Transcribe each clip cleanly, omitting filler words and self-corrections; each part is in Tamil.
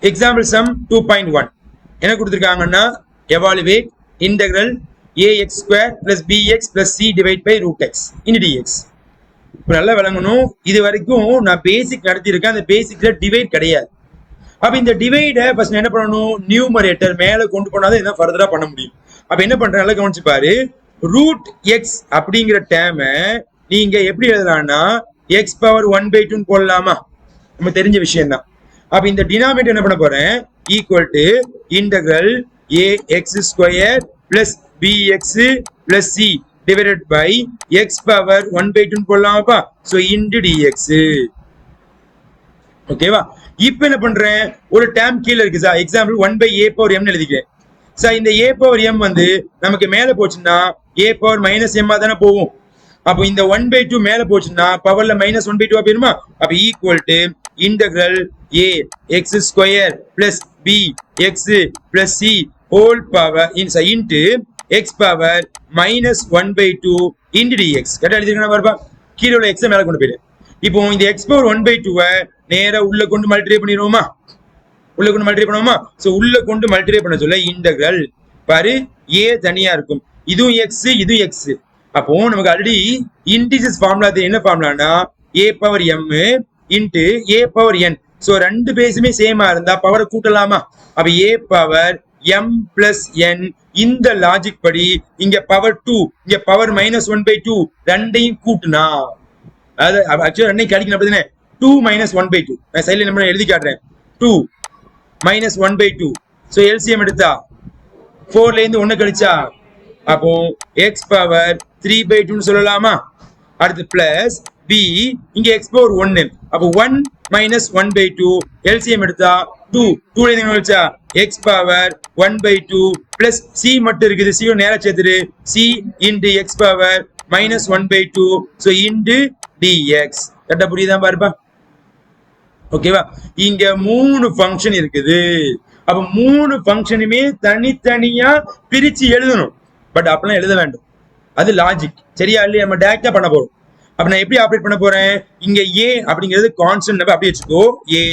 எக்ஸாம்பிள் சம் 2.1 என்ன கொடுத்துருக்காங்கன்னா evaluate integral ax square plus bx plus c divide by root x into dx. இப்போ நல்லா விளங்கணும், இது வரைக்கும் நான் பேசிக் நடத்தியிருக்கேன், அந்த பேசிக்ல டிவைட் கிடையாது. அப்ப இந்த டிவைட ஃபர்ஸ்ட் என்ன பண்ணணும், நியூமரேட்டர் மேல கொண்டு போனாதான் என்ன ஃபர்தரா பண்ண முடியும். அப்ப என்ன பண்றேன் நல்லா கவனிச்சு பாரு. ரூட் எக்ஸ் அப்படிங்கிற டேம நீங்க எப்படி எழுதலாம்னா எக்ஸ் பவர் 1/2 போடலாமா, நம்ம தெரிஞ்ச விஷயம் தான். அப்ப இந்த டினாமினேட்டர் என்ன பண்ண போறேன், equal to integral ax square plus bx plus c divided by x power 1/2 போடலாமாப்பா. So into dx. ஓகேவா? இப்போ என்ன பண்றேன், ஒரு டேம் கீழ இருக்கு sir. Example 1/a power m எழுதிக்கிறேன் சார். இந்த a power m வந்து நமக்கு மேல போச்சுன்னா a power -m தானே போகும். அப்போ இந்த 1/2 மேல போச்சுன்னா பவர்ல -1/2 போயிருமா. அப்ப equal to integral a x square plus b x plus c whole power into x power -1/2 into dx. கரெக்டா எழுதிருக்கேன் பாருப்பா. கீழே உள்ள x மேல கொண்டு போயிடு. இப்போ இந்த x பவர் 1/2 நேரா உள்ள கொண்டு மல்டிப்ளை பண்ணிடுவோமா, உள்ள கொண்டு மல்டிப்ளை பண்ணுவோமா. சோ உள்ள கொண்டு மல்டிப்ளை பண்ண சொல்ல இன்டெக்ரல் பாரு a தனியா இருக்கும், இதுவும் x இதுவும் x. அப்போ நமக்கு ஆல்ரெடி இன்டிஜர்ஸ் ஃபார்முலா என்ன ஃபார்முலானா a power m into a power n. So ரெண்டு பேஸுமே சேமா இருந்தா பவரை கூட்டலாமா. அப்ப a power m plus n. இந்த லாஜிக் படி இங்க பவர் 2 இங்க பவர் -1/2 ரெண்டையும் கூட்டுனா அதாவது ஆக்சுவலா ரெண்டையும் கழிக்கணும் அப்படிதானே. 2 -1/2 நான் சைடுல நம்பர் எழுதி காட்டுறேன். 2 -1/2. சோ எல்சிஎம் எடுத்தா 4ல இருந்து 1 கழிச்சா அப்போ x பவர் 3/2 சொல்லலாமா. அடுத்து பிளஸ் b இங்க x பவர் 1. அப்போ 1 -1/2 எல்சிஎம் எடுத்தா 2ல இருந்து கழிச்சா x பவர் 1/2 பிளஸ் c மட்டும் இருக்குது, c நேரா சேர்த்துரு. c into x power -1/2 so into dx. கரெக்டா புரியுதா பாருப்பா. ஓகேவா? இங்க 3 ஃபங்க்ஷன் இருக்குது. அப்ப 3 ஃபங்க்ஷனுமே தனித்தனியா பிரிச்சு எழுதணும். பட் அப்பெல்லாம் எழுத வேண்டும், அது லாஜிக். சரியா இல்லையா? நம்ம டைரக்டா பண்ண போறோம். அப்ப நான் எப்படி ஆப்ரேட் பண்ண போறேன், இங்க a அப்படிங்கிறது கான்ஸ்டன்ட் நம்பர் அப்படியே வச்சுக்கோ a.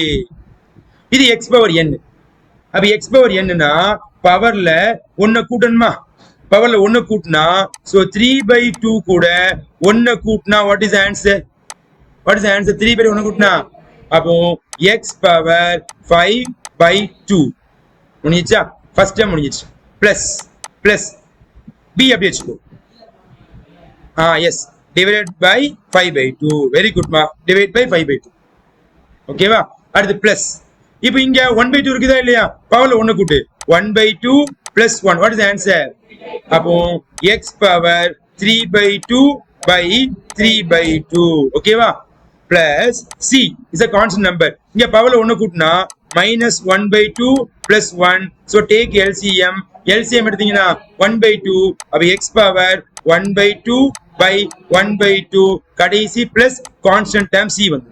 இது x பவர் n. அப்ப x பவர் n-னா பவர்ல 1 கூட்டணுமா. பவர்ல 1 கூட்டினா சோ 3/2 கூட 1 கூட்டினா what is answer, what is answer 3/1 கூட்டினா அப்போ x பவர் 5/2 முடிஞ்சிச்சா. ஃபர்ஸ்ட் டைம் முடிஞ்சிச்சு. பிளஸ் பிளஸ் b அப்படி வச்சுக்கோ. Yes divided by 5/2. Very good மா, டிவைட் பை 5/2. ஓகேவா? அடுத்து பிளஸ். இப்போ இங்க 1/2 இருக்குதா இல்லையா, பவர்ல 1 கூட்டு 1/2 பிளஸ் 1 வாட் இஸ் ஆன்சர். அப்போ x பவர் 3/2 by 3/2. ஓகேவா? Plus c is a constant number. இங்க பவர்ல 1 கூட்டினா -1/2 plus 1. so take LCM. LCM எடுத்தீங்கன்னா 1/2. அப்ப x பவர் 1/2 by 1/2 கடைசி பிளஸ் கான்ஸ்டன்ட் டேர்ம் c வந்து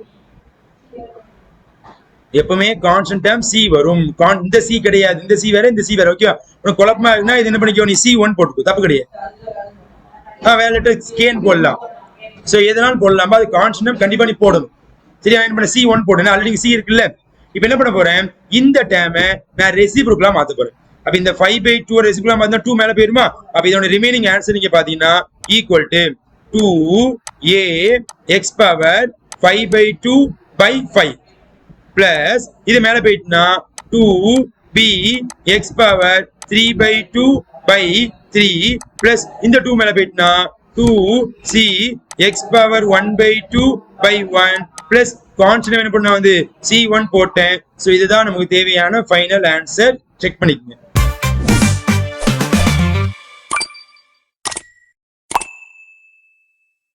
எப்பவுமே கான்ஸ்டன்ட் டேர்ம் c வரும். இந்த c கிடையாது, இந்த c வேற இந்த c வேற. ஓகேவா? உனக்கு குழப்பமா இருக்குன்னா இது என்ன பண்ணிக்கோ, நீ c1 போட்டுக்கோ, தப்பு கிடையாது. வேற லெட்டர் கேன் போடலாம். சோ எதனாலும் போடலாமா, அது கான்ஸ்டன்ட் கண்டிப்பா நீ போடணும். சரியா? என்ன பண்ண c1 போடுறேன், ஆல்ரெடி c இருக்குல்ல. இப்போ என்ன பண்ண போறேன், இந்த டேர்மை நான் ரெசிப்ரோக்கலா மாத்த போறேன். அப்ப இந்த 5/2 ரெசிப்ரோக்கலா மாத்தினா 2 மேல போயிருமா. அப்ப இதோட ரிமைனிங் ஆன்சர் நீங்க பாத்தீங்கன்னா equal to 2a x power 5/2 by 5 plus இது மேல போயிட்டுனா 2b x power 3/2 by 3 plus இந்த 2 மேல போயிட்டுனா 2c x power 1/2 by 1 plus constant என்ன பண்ண வந்து c1 போட்டேன். சோ இதுதான் நமக்கு தேவையான ஃபைனல் ஆன்சர். செக் பண்ணிக்கங்க.